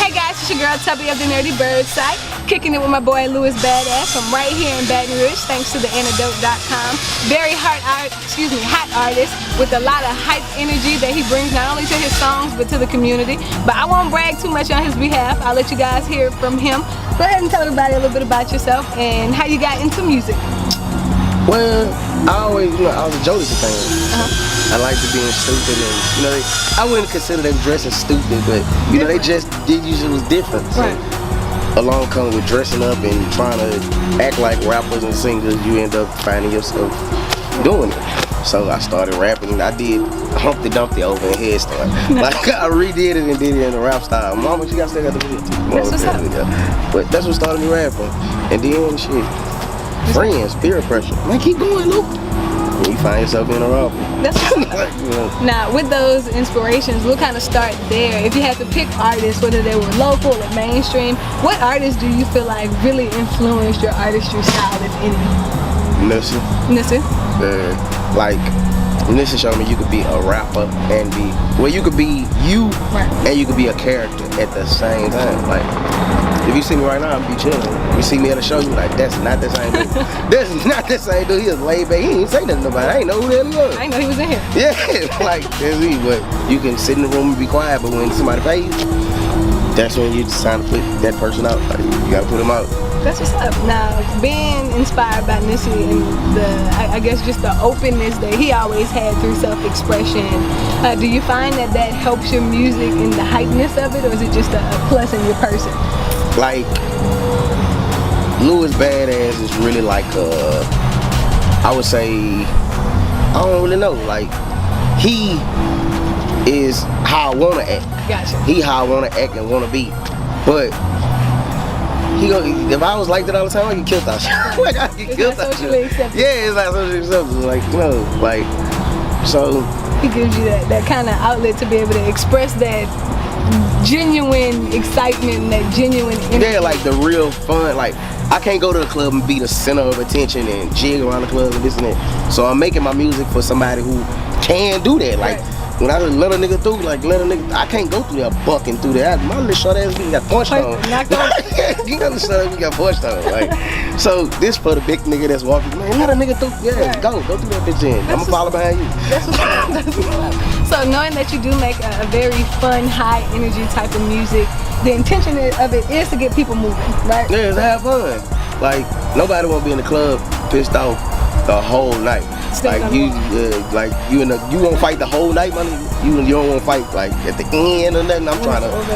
Hey guys, it's your girl Tubbi of the Nerdy Bird site, kicking it with my boy BadAzz from right here in Baton Rouge, thanks to the antidote.com. Very hot artist with a lot of hype energy that he brings not only to his songs but to the community. But I won't brag too much on his behalf. I'll let you guys hear from him. Go ahead and tell everybody a little bit about yourself and how you got into music. Well, I always, I was a Jodeci fan. I liked it being stupid, and I wouldn't consider them dressing stupid, but they just did use it was different. So, along coming with dressing up and trying to act like rappers and singers, you end up finding yourself doing it. So I started rapping. I did Humpty Dumpty over in Head Start. Like I redid it and did it in the rap style. Mama, you got still got the video. That's what's up. But that's what started me rapping, and then shit. Friends, peer pressure. Man, keep going, Luke. And you find yourself in a robbery. That's Now, with those inspirations, we'll kind of start there. If you had to pick artists, whether they were local or mainstream, what artists do you feel like really influenced your artistry style, if any? Nissa. Like, Nissa showed me you could be a rapper and you could be you and you could be a character at the same time. Like, if you see me right now, I'm be chilling. You see me at a show, you like, that's not the same dude. That's not the same dude. He was laid back. He didn't say nothing about it. I ain't know who the hell he was. I didn't know he was in here. Yeah, like, that's me. But you can sit in the room and be quiet, but when somebody pays, that's when you just trying to put that person out. Like, you gotta put him out. That's what's up. Now, being inspired by Nissa and I guess just the openness that he always had through self-expression, do you find that helps your music in the hypeness of it, or is it just a plus in your person? Like, Louis BadAzz is really like I would say, I don't really know, like, he is how I wanna act. Gotcha. He how I wanna act and wanna be. But if I was like that all the time, I get killed out. Like, I get killed out. Socially accepted. Yeah, it's like socially accepted. Like, so he gives you that kind of outlet to be able to express that genuine excitement, that genuine energy. Yeah, like the real fun. Like, I can't go to the club and be the center of attention and jig around the club and this and that. So I'm making my music for somebody who can do that. Like, when I let a nigga through, I can't go through there bucking through there. My little short ass nigga got punched on. You know the short ass nigga got punched on. Like, so this for the big nigga that's walking. Man, let a nigga through. Yeah, go through that bitch in. I'm gonna follow behind you. That's what's up. That's what's up. So knowing that you do make a very fun, high energy type of music, the intention of it is to get people moving, right? Yeah, it's to have fun. Like, nobody wanna be in the club pissed off the whole night. Like you won't fight the whole night, money. You don't want to fight like at the end or nothing. I'm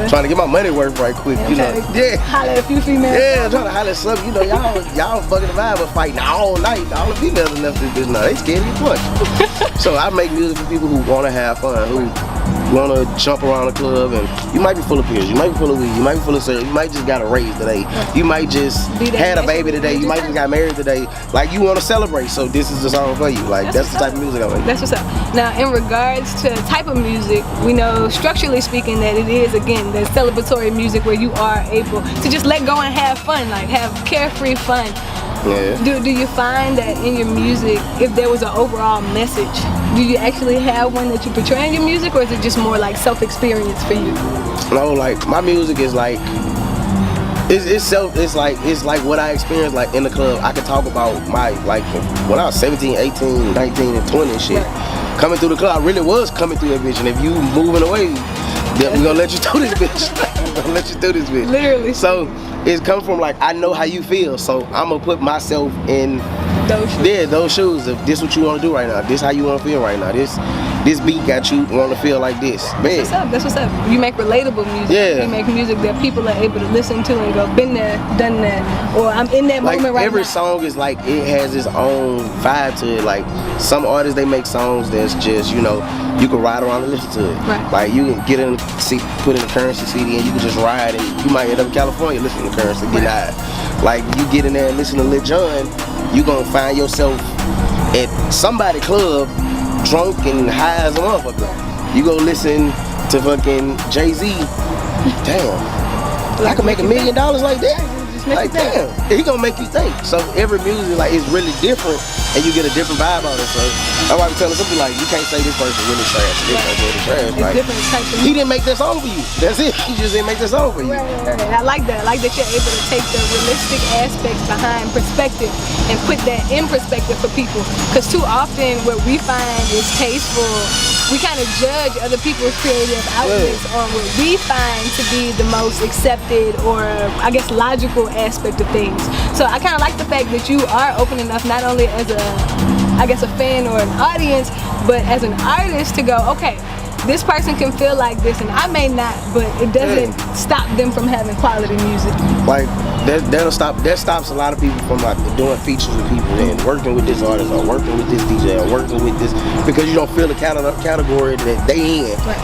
trying to get my money worth right quick, Yeah. Holler at a few females. Yeah, I'm trying to holler at some. Y'all fucking the vibe of fighting all night. All the females enough to this now. They scared to get punched. So I make music for people who want to have fun, who want to jump around the club, and you might be full of pills, you might be full of weed, you might be full of syrup, you might just got a raise today, you might just had a baby today, you might just got married today. Like, you want to celebrate, so this is the song for you. Like, that's the type of music I make. That's what's up. Now, in regards to type of music, we know structurally speaking that it is, again, the celebratory music where you are able to just let go and have fun, like have carefree fun. Yeah. Do you find that in your music, if there was an overall message, do you actually have one that you portray in your music, or is it just more like self-experience for you? No, like, my music is like, it's like what I experienced like in the club. I could talk about my, like, when I was 17, 18, 19, and 20 and shit. Coming through the club, I really was coming through that bitch, and if you moving away, then we gonna let you through this bitch. We're gonna let you through this bitch. Literally. So it's come from like, I know how you feel, so I'm gonna put myself in those shoes. Yeah, those shoes. If this what you wanna do right now, this how you wanna feel right now. This beat got you wanna feel like this. Man. That's what's up. That's what's up. You make relatable music. Yeah. You make music that people are able to listen to and go, been there, done that, or I'm in that moment right now. Every song is like, it has its own vibe to it. Like, some artists, they make songs that's just, you can ride around and listen to it. Right. Like, you can get in, put in a Currency CD and you can just ride, and you might end up in California listening to Currency, get high. Like, you get in there and listen to Lil Jon, you gonna find yourself at somebody club, drunk and high as a motherfucker. You go listen to fucking Jay-Z, damn, I could make $1 million like that. Like, damn, he gonna make you think. So every music, like, is really different, and you get a different vibe on it. So that's why I'm telling something like, you can't say this person really trash, this person really trash. It's Like, different types of he didn't make that song for you. That's it. He just didn't make that song for you. Right. I like that. I like that you're able to take the realistic aspects behind perspective and put that in perspective for people. Because too often what we find is tasteful. We kind of judge other people's creative outlets on what we find to be the most accepted or, I guess, logical aspect of things. So I kind of like the fact that you are open enough, not only as a fan or an audience, but as an artist to go, okay, this person can feel like this and I may not, but it doesn't stop them from having quality music. Like that stops a lot of people from like doing features with people and working with this artist or working with this DJ or working with this, because you don't feel the category that they in. Right.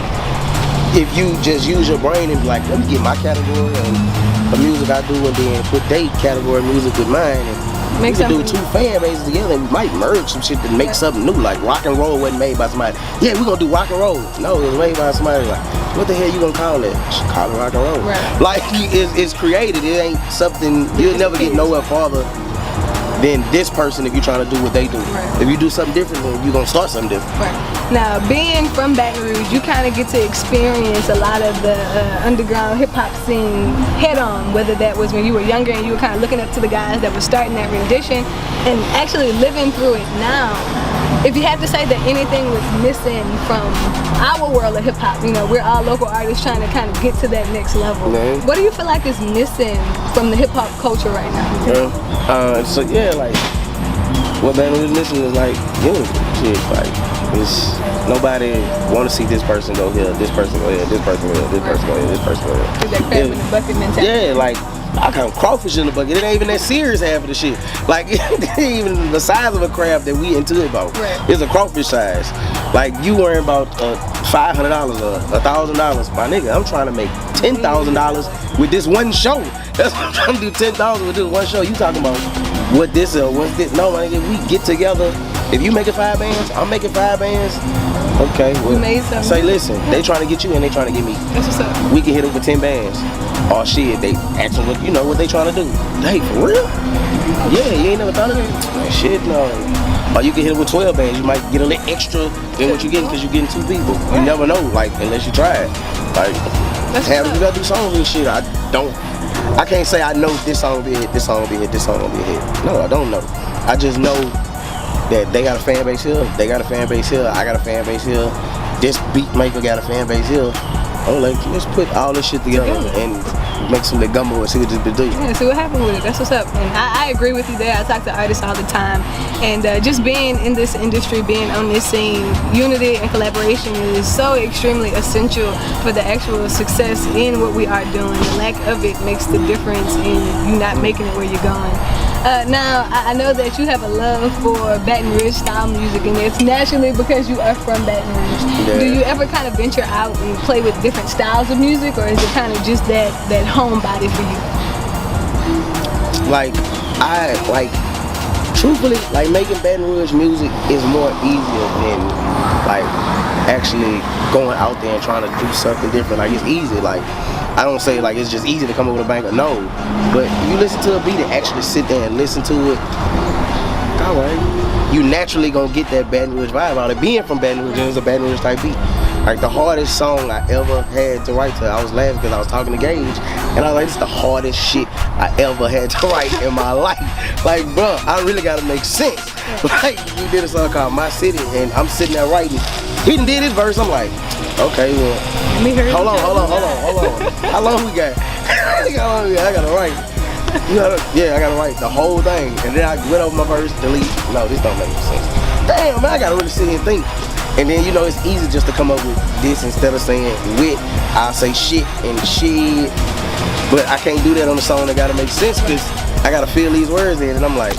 If you just use your brain and be like, let me get my category and the music I do and then put their category music with mine, and we can do two fan bases together and we might merge some shit to make something new. Like rock and roll wasn't made by somebody. Yeah, we're gonna do rock and roll. No, it was made by somebody like, what the hell you gonna call it? Just call it rock and roll. Right. Like it's created. It ain't something, you'll never get nowhere farther than this person if you're trying to do what they do. Right. If you do something different, then you're gonna start something different. Right. Now, being from Baton Rouge, you kind of get to experience a lot of the underground hip-hop scene head-on, whether that was when you were younger and you were kind of looking up to the guys that were starting that rendition and actually living through it now. If you had to say that anything was missing from our world of hip-hop, you know, we're all local artists trying to kind of get to that next level. Mm-hmm. What do you feel like is missing from the hip-hop culture right now? So yeah, like what Baton Rouge is missing is like unity. Shit, like it's nobody want to see this person go here, this person go here, this person go here, this person go here, this person go here. Is that crab in the bucket mentality? Yeah, like I count crawfish in the bucket. It ain't even that serious half of the shit. Like it ain't even the size of a crab that we into it about. Right. It's a crawfish size. Like you worrying about $500 or $1,000. My nigga, I'm trying to make $10,000 with this one show. That's what I'm trying to do, 10,000 with this one show. You talking about what this or what's this? No, my nigga, we get together. If you making 5 bands, I'm making 5 bands. Okay, well, say listen, they trying to get you and they trying to get me. That's what's up. We can hit them with 10 bands. Oh shit, they asking what, you know, what they trying to do. Hey, for real? Yeah, you ain't never thought of it? Shit, no. Or you can hit them with 12 bands. You might get a little extra than what you getting because you're getting 2 people. You never know, like, unless you try it. Like, you gotta do songs and shit. I can't say I know this song will be a hit, this song will be a hit, this song will be a hit. No, I don't know. I just know that they got a fan base here, they got a fan base here, I got a fan base here, this beat maker got a fan base here. I'm like, let's put all this shit together and make some of that gumbo and see what this bitch do. Yeah, see what happened with it. That's what's up. And I agree with you there. I talk to artists all the time. And just being in this industry, being on this scene, unity and collaboration is so extremely essential for the actual success in what we are doing. The lack of it makes the difference in you not making it where you're going. Now, I know that you have a love for Baton Rouge style music, and it's naturally because you are from Baton Rouge. Yeah. Do you ever kind of venture out and play with different styles of music, or is it kind of just that homebody for you? Truthfully, like making Baton Rouge music is more easier than like actually going out there and trying to do something different. Like it's easy. Like I don't say like it's just easy to come up with a banger. No, but you listen to a beat and actually sit there and listen to it. All right, you naturally gonna get that Baton Rouge vibe out of it. Being from Baton Rouge, it was a Baton Rouge type beat. Like the hardest song I ever had to write to. I was laughing because I was talking to Gage, and I was like, "This is the hardest shit I ever had to write in my life." Like, bro, I really gotta make sense. Like, we did a song called My City, and I'm sitting there writing. He done did his verse. I'm like, okay, well, hold on. How long we got? I gotta write. I gotta write the whole thing, and then I went over my verse, delete. No, this don't make sense. Damn, man, I gotta really sit here and think. And then, you know, it's easy just to come up with this instead of saying wit. I'll say shit and shit. But I can't do that on the song that gotta make sense because I gotta feel these words in. And I'm like,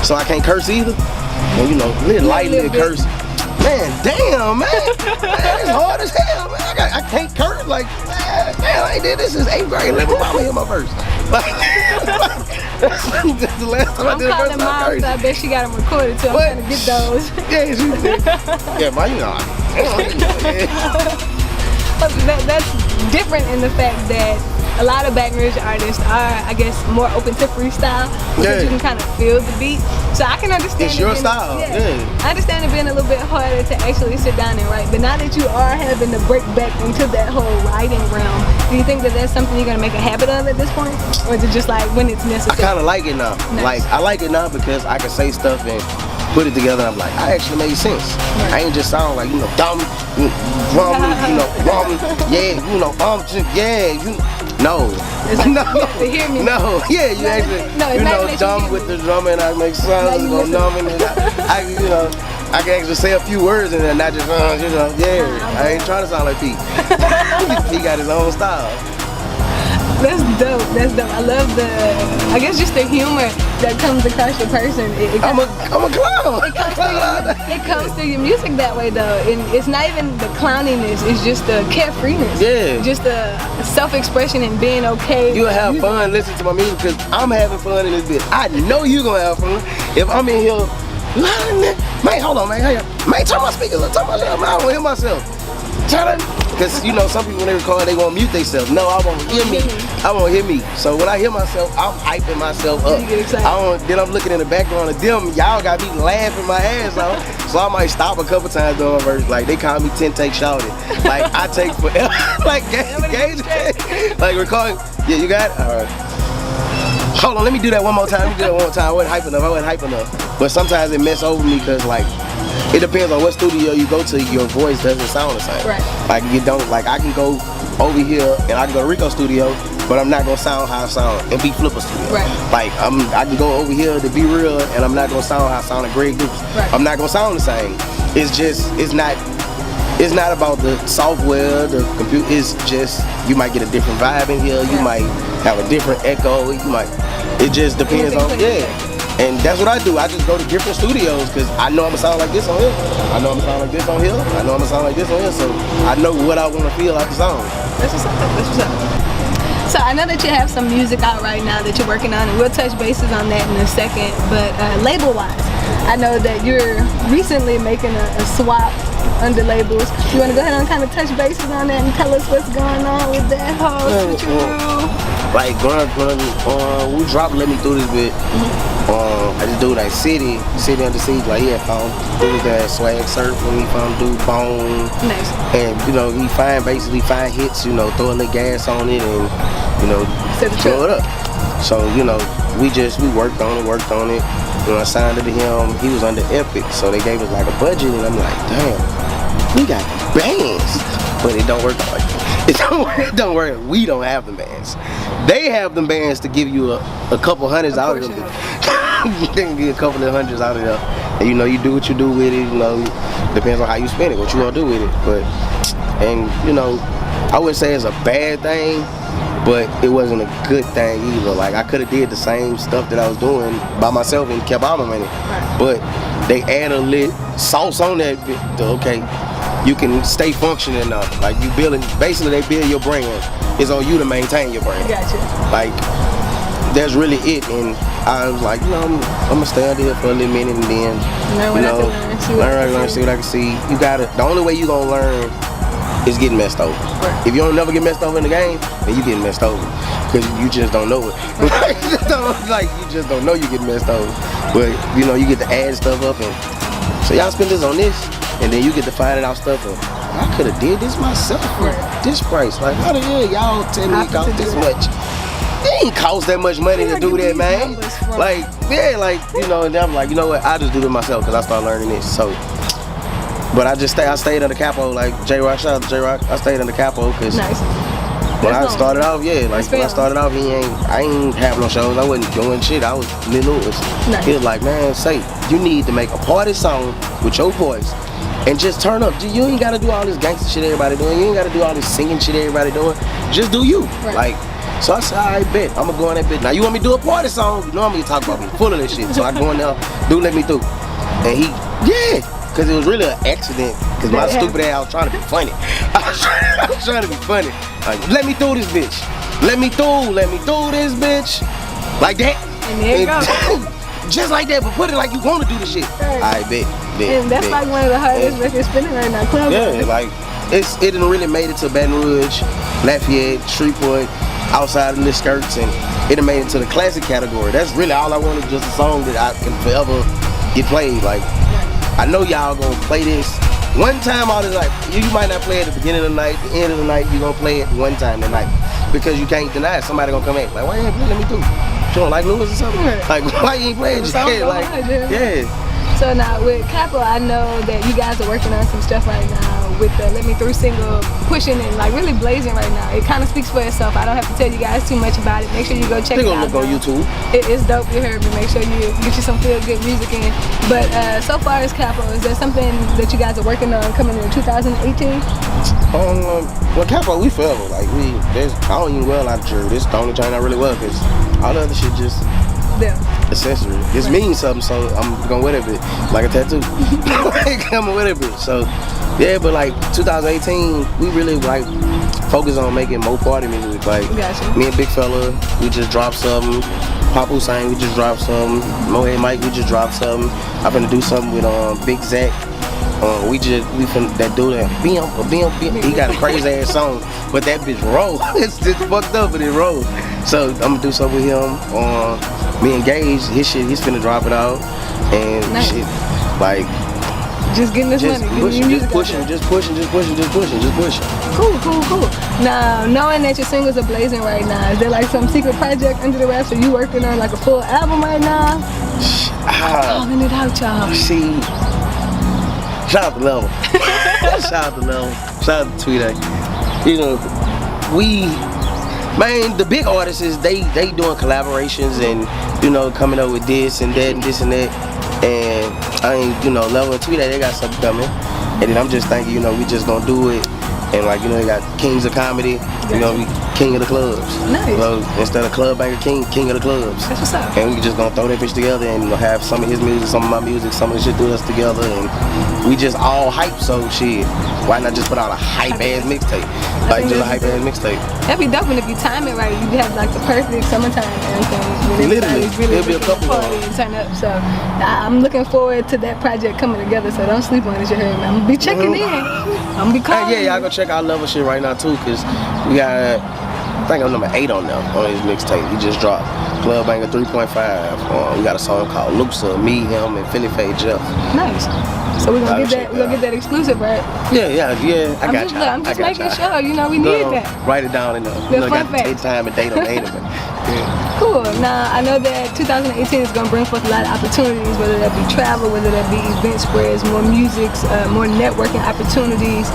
so I can't curse either? And you know, lightly curse. Man, damn, man. It's hard as hell, man. I can't curse. Like, man, I ain't did this since 8th grade. Let me hear my verse. That's the last time I did a verse. I'm calling mom, so I bet she got them recorded too. I'm trying to get those. Yeah, she did. Yeah, man, you know. That's different in the fact that a lot of Baton Rouge artists are, I guess, more open to freestyle because you can kind of feel the beat. So I can understand. It's your style. Yeah. I understand it being a little bit harder to actually sit down and write. But now that you are having to break back into that whole writing realm, do you think that that's something you're gonna make a habit of at this point, or is it just like when it's necessary? I kind of like it now. Nice. Like I like it now because I can say stuff and put it together. And I'm like, I actually made sense. Right. I ain't just sound like dumb, woman, woman, yeah, no. Like, no, you have to hear me. No, yeah, you actually, dumb with the drummer and I make sounds, numbing and I can actually say a few words and then not just, I ain't trying to sound like Pete. He got his own style. That's dope. That's dope. I love I guess just the humor that comes across your person. I'm a clown. It comes through your music that way though, and it's not even the clowniness. It's just the carefreeness. Yeah. Just the self-expression and being okay. You'll have fun listening to my music because I'm having fun in this bitch. I know you gonna have fun if I'm in here. Man, hold on, man. Man, turn my speakers up. Turn my shit up. I don't hear myself. Because some people when they record they won't mute themselves. No, I won't hear me. I won't hear me. So when I hear myself, I'm hyping myself up. You get excited. Then I'm looking in the background of them. Y'all got me laughing my ass off. So I might stop a couple times during my verse. Like they call me 10 take shouted. Like I take forever. Like gauge. Like recording. Yeah, you got it? All right. Hold on, let me do that one more time. I wasn't hyping enough. But sometimes it mess over me because it depends on what studio you go to, your voice doesn't sound the same. Right. Like you don't, I can go over here and I can go to Rico studio, but I'm not gonna sound how I sound in Beat Flipper studio. Right. Like I can go over here to Be Real and I'm not gonna sound how I sound in Greg Dukes. Right. I'm not gonna sound the same. It's not about the software, the computer, it's just, you might get a different vibe in here, you might have a different echo, it just depends on, And that's what I do. I just go to different studios because I know I'm gonna sound like this on here. I know I'm gonna sound like this on here. I know I'm gonna sound like this on here. So I know what I want to feel like the song. That's what's up. So I know that you have some music out right now that you're working on, and we'll touch bases on that in a second. But label-wise, I know that you're recently making a swap under labels. You want to go ahead and kind of touch bases on that and tell us what's going on with that whole switcheroo? Like we dropped Let Me Do This bit. I just do like City Under Siege, like he had found dudes that swag surf when he found dude Bone. Nice. And he basically find hits, throw a little gas on it and throw it up. So, we worked on it. I signed it to him, he was under Epic, so they gave us like a budget and I'm like, damn, we got bands. But it don't work like that. It don't work. We don't have the bands. They have the bands to give you a couple hundreds out of them. You can get a couple of hundreds out of there. And you do what you do with it, depends on how you spend it, what you want to do with it. But, I wouldn't say it's a bad thing, but it wasn't a good thing either. Like I could have did the same stuff that I was doing by myself and kept all my money. But they add a lit sauce on that bit to, you can stay functioning enough. Like basically they build your brand. It's on you to maintain your brand. Gotcha. Like, that's really it. And I was like, I'm gonna stay out here for a little minute and then, learn, see what I can see. The only way you gonna learn is getting messed over. Right. If you don't never get messed over in the game, then you getting messed over. Because you just don't know it. Right. You just don't know you get messed over. But, you get to add stuff up and, so y'all spend this on this, and then you get to finding out stuff and, I could have did this myself for this price. Like, how the hell y'all tell me it cost this much? It ain't cost that much money to do that, man. And I'm like, you know what? I just do it myself because I started learning this. So, but I stayed under capo, like J-Rock, shout out to J-Rock. I stayed under capo because when I started off, I ain't have no shows. I wasn't doing shit. I was little Lewis. He was like, man, you need to make a party song with your voice. And just turn up. You ain't gotta do all this gangster shit everybody doing. You ain't gotta do all this singing shit everybody doing. Just do you. Right. So I said, I bet I'm gonna go on that bit. Now you want me to do a party song? You know I'm gonna talk about me full of this shit. So I go in there, dude, let me through. And because it was really an accident. Because my stupid ass, I was trying to be funny. I was trying to be funny. Like, let me through this bitch. Let me through this bitch. Like that. And there you go. Just like that, but put it like you want to do the shit. Right. I bet. And that's like one of the hardest records spinning right now. Club. Yeah, like it didn't really made it to Baton Rouge, Lafayette, Shreveport, outside of the skirts, and it done made it to the classic category. That's really all I wanted, just a song that I can forever get played. Like, I know y'all gonna play this one time all the night. You might not play it at the beginning of the night, the end of the night, you gonna play it one time tonight. Because you can't deny it. Somebody gonna come in like, why you ain't play? Let me do. You don't like Lewis or something? Like, why you ain't playing? Just like, yeah. So now with Capo, I know that you guys are working on some stuff right now with the Let Me Through single, pushing and like really blazing right now. It kind of speaks for itself. I don't have to tell you guys too much about it. Make sure you go check it out. Look on YouTube. It is dope, you heard me. Make sure you get you some feel good music in. But so far as Capo, is there something that you guys are working on coming in 2018? Well, Capo, we forever. Like, I don't even wear a lot of jewelry. This is the only joint I really wear, because all the other shit just accessory. This means something, so I'm gonna wear that bitch like a tattoo. Like, I'm gonna wear that bitch. So yeah, but like 2018, we really like focus on making more party music. Like, me and Big Fella, we just dropped something. Papu Sang, we just dropped something. Mohead Mike, we just dropped something. I'm gonna do something with Big Zach. We finna that dude that he got a crazy ass song, but that bitch roll. It's just fucked up, but it roll. So I'm gonna do something with him. Me and Gage, his shit, he's finna drop it out, and shit, like just getting this money, just pushing. Cool. Now, knowing that your singles are blazing right now, is there like some secret project under the wraps? Are you working on like a full album right now? Calling it out, y'all. See. Shout out to Level. Shout out to Tweet. You know, the big artists is they doing collaborations and, you know, coming up with this and that and this and that. And I ain't, you know, Level and Tweet, they got something coming. And then I'm just thinking, you know, we just gonna do it. And like, you know, they got Kings of Comedy, you know, we King of the Clubs. Nice. You know, instead of Club Banger King of the Clubs. That's what's up. And we just gonna throw that bitch together and, you know, have some of his music, some of my music, some of the shit do us together, and we just all hype. So shit, why not just put out a hype ass mixtape? Like, just a hype ass mixtape. That'd be dope, and if you time it right, you have like the perfect summertime anthem. Literally, it'll be a couple party and turn up. So I'm looking forward to that project coming together. So don't sleep on it, you heard me. I'm gonna be checking in. I'm gonna be calling. Yeah, y'all go check out Level shit right now too, cause we got, I think I'm number 8 on them on his mixtape. He just dropped Club Banger 3.5. We got a song called Luxa, me, him, and Philly Faye Jeff. Nice. So we're gonna get that exclusive, right? Yeah. I got you. I'm just making sure. You know, we need that. Write it down in the. You know, got the time and date on the end of it. Yeah. Cool. Now I know that 2018 is gonna bring forth a lot of opportunities, whether that be travel, whether that be event spreads, more music, more networking opportunities.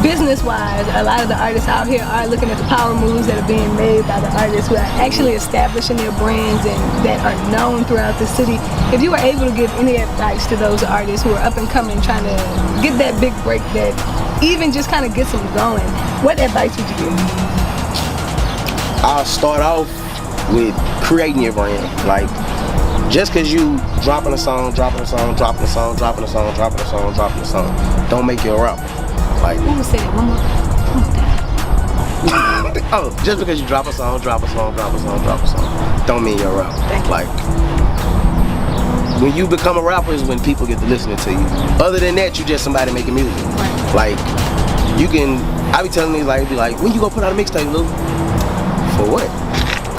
Business-wise, a lot of the artists out here are looking at the power moves that are being made by the artists who are actually establishing their brands and that are known throughout the city. If you were able to give any advice to those artists who are up and coming, trying to get that big break that even just kind of gets them going, what advice would you give? I'll start off with creating your brand. Like, just because you dropping a song, don't make you a rapper. Like, ooh, say that one more time. Oh, just because you drop a song, don't mean you're a rapper. Like, when you become a rapper is when people get to listening to you. Other than that, you just somebody making music. Like, you can, I be telling these, like, when you gonna put out a mixtape, Lou? For what?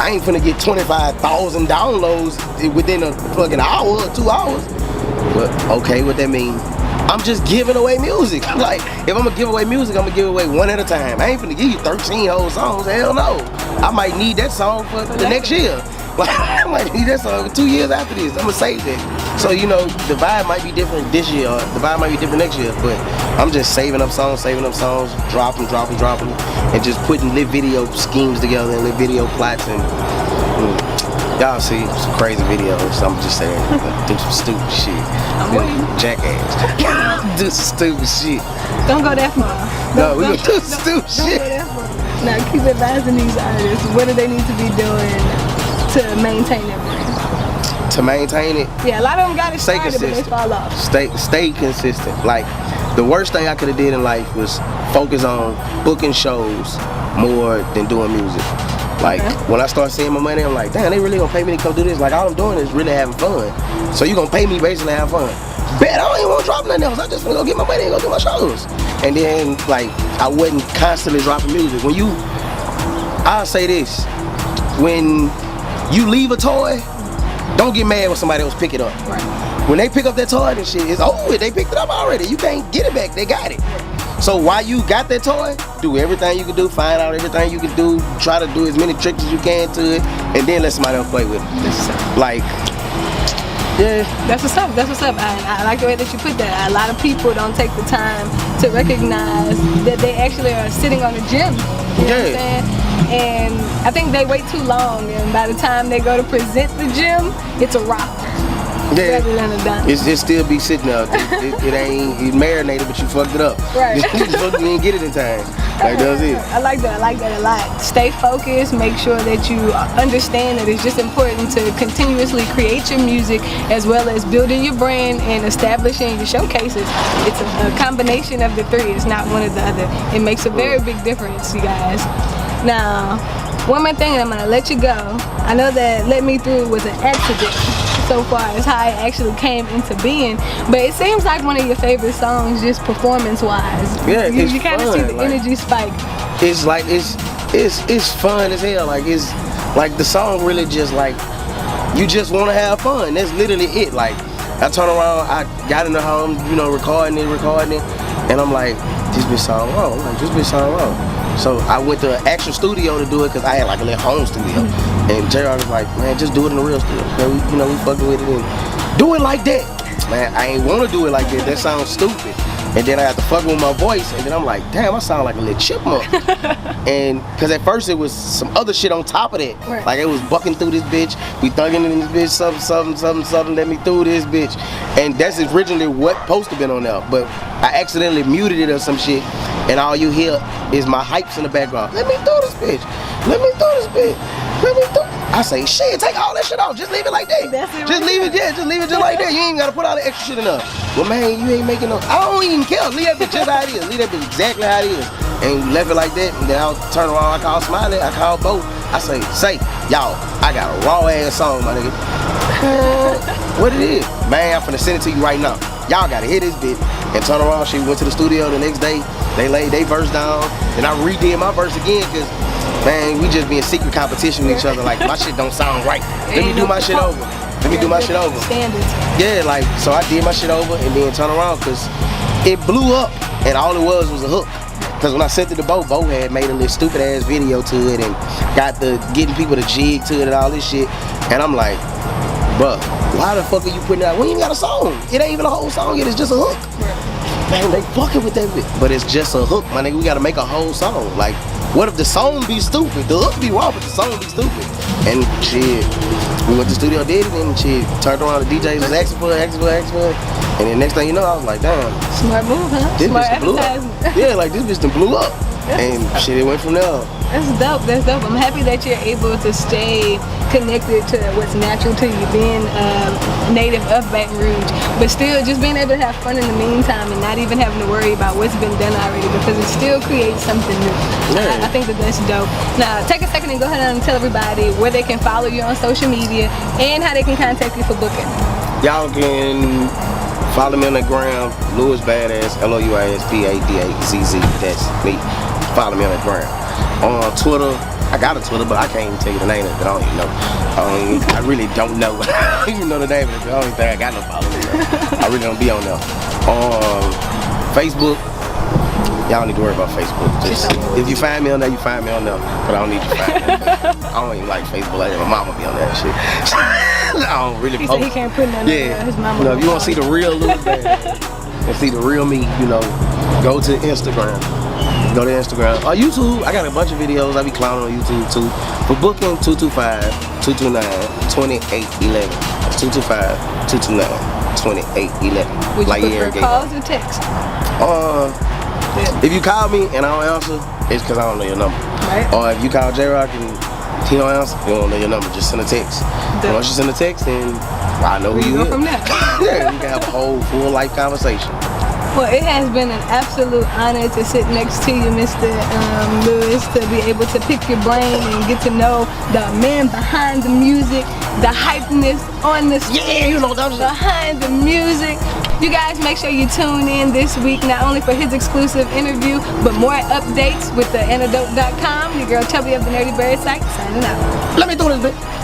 I ain't finna get 25,000 downloads within a fucking hour or 2 hours. But okay, what that mean? I'm just giving away music. Like, if I'm gonna give away music, I'm gonna give away one at a time. I ain't finna give you 13 whole songs. Hell no. I might need that song for the next year. Like, I might need that song 2 years after this. I'm gonna save that. So, you know, the vibe might be different this year, or the vibe might be different next year, but I'm just saving up songs, drop them, and just putting lit video schemes together and lit video plots, and y'all see some crazy videos. So I'm just saying, do some stupid shit. Jackass. Do some stupid shit. Don't go that far. No, we gonna do some stupid shit. Don't go that far. Now keep advising these artists. What do they need to be doing to maintain their brand? To maintain it? Yeah, a lot of them got it started, but they fall off. Stay consistent. Like, the worst thing I could have did in life was focus on booking shows more than doing music. Like, when I start seeing my money, I'm like, damn, they really gonna pay me to come do this? Like, all I'm doing is really having fun. So you gonna pay me basically to have fun. Bet I don't even wanna drop nothing else. I just wanna go get my money and go do my shows. And then, like, I wasn't constantly dropping music. When you I'll say this. When you leave a toy, don't get mad when somebody else pick it up. Right. When they pick up that toy, and shit, it's over. They picked it up already. You can't get it back. They got it. So while you got that toy, do everything you can do, find out everything you can do, try to do as many tricks as you can to it, and then let somebody else play with it. Like, yeah. That's what's up. That's what's up. I like the way that you put that. A lot of people don't take the time to recognize that they actually are sitting on a gym. You know what I'm saying? And I think they wait too long, and by the time they go to present the gym, it's a rock. Yeah, rather than a dime. It still be sitting there. It ain't it marinated, but you fucked it up. Right. You didn't get it in time. Like that's it. I like that. I like that a lot. Stay focused. Make sure that you understand that it's just important to continuously create your music as well as building your brand and establishing your showcases. It's a combination of the three. It's not one or the other. It makes a very big difference, you guys. Now, one more thing, and I'm gonna let you go. I know that Let Me Through was an accident so far as how it actually came into being, but it seems like one of your favorite songs just performance-wise. Yeah, you kind of see the energy spike. It's like it's fun as hell. Like it's like the song really just like you just want to have fun. That's literally it. Like I turn around, I got in the home, you know, recording it, and I'm like, this bitch sound wrong. Like this bitch sound wrong. So I went to an actual studio to do it because I had like a little home studio. And JR was like, man, just do it in the real studio. Man, we fucking with it and do it like that. Man, I ain't want to do it like that. That sounds stupid. And then I had to fuck with my voice. And then I'm like, damn, I sound like a little chipmunk. And because at first it was some other shit on top of that. Right. Like it was bucking through this bitch. We thugging in this bitch, something, let me through this bitch. And that's originally what supposed to been on there. But I accidentally muted it or some shit. And all you hear is my hypes in the background. Let me through this bitch. Let me through this bitch. Let me through. I say, shit, take all that shit off. Just leave it like that. Just leave it there. Just leave it just like that. You ain't gotta put all the extra shit in there. Well, man, you ain't making no. I don't even care. Leave that bitch just how it is. Leave that bitch exactly how it is. And left it like that. And then I'll turn around. I call Smiley. I call Bo. I say, y'all, I got a raw ass song, my nigga. What it is? Man, I'm finna send it to you right now. Y'all gotta hear this bitch. And turn around. She went to the studio the next day. They laid their verse down. And I redid my verse again because, man, we just be in secret competition with each other. Like, my shit don't sound right. Let me do my shit over. Let me do my shit over. Standards. Yeah, like, so I did my shit over and then turn around because it blew up. And all it was a hook. Because when I sent it to Bo had made a little stupid ass video to it and got the getting people to jig to it and all this shit. And I'm like, bruh, why the fuck are you putting it out? We ain't got a song. It ain't even a whole song yet. It's just a hook. Man, they fucking with that bitch. But it's just a hook, my nigga. We gotta make a whole song. Like, what if the song be stupid? The hook be wrong, but the song be stupid. And shit, we went to the studio, did it, and shit, turned around, the DJs was asking for it. And then next thing you know, I was like, damn. Smart move, huh? This Smart bitch blew up. Yeah, like this bitch done blew up. And shit, it went from there. That's dope, that's dope. I'm happy that you're able to stay connected to what's natural to you, being native of Baton Rouge, but still just being able to have fun in the meantime and not even having to worry about what's been done already because it still creates something new. I think that that's dope. Now, take a second and go ahead and tell everybody where they can follow you on social media and how they can contact you for booking. Y'all can follow me on the gram, Louis BadAzz, LOUISBADAZZ, that's me. Follow me on the gram. On Twitter, I got a Twitter, but I can't even tell you the name of it. I don't even know. I really don't know. I don't even know the name of it. I don't even think I got no followers. I really don't be on there. On Facebook, y'all don't need to worry about Facebook. Just if you find me on there, you find me on there. But I don't need you to find me on there. I don't even like Facebook like that. My mama be on that shit. I don't really post. He said he can't put none on his mama. You know, if you want to see the real Louis BadAzz and see the real me, you know, go to Instagram. Go to Instagram or YouTube. I got a bunch of videos. I be clowning on YouTube too. For booking, 225-229-2811. 225-229-2811. Would like you prefer calls or text? If you call me and I don't answer, it's because I don't know your number. Right. Or if you call J-Rock and he don't answer, you don't know your number. Just send a text. And once you send a text, then I know who you is. From there. Yeah, we can have a whole full life conversation. Well, it has been an absolute honor to sit next to you, Mr. Lewis, to be able to pick your brain and get to know the man behind the music, the hypeness on the stage, behind the music. You guys make sure you tune in this week, not only for his exclusive interview, but more updates with the antidote.com. Your girl Tubbi of the Nerdy Bird Site, signing out. Let me do this, bitch.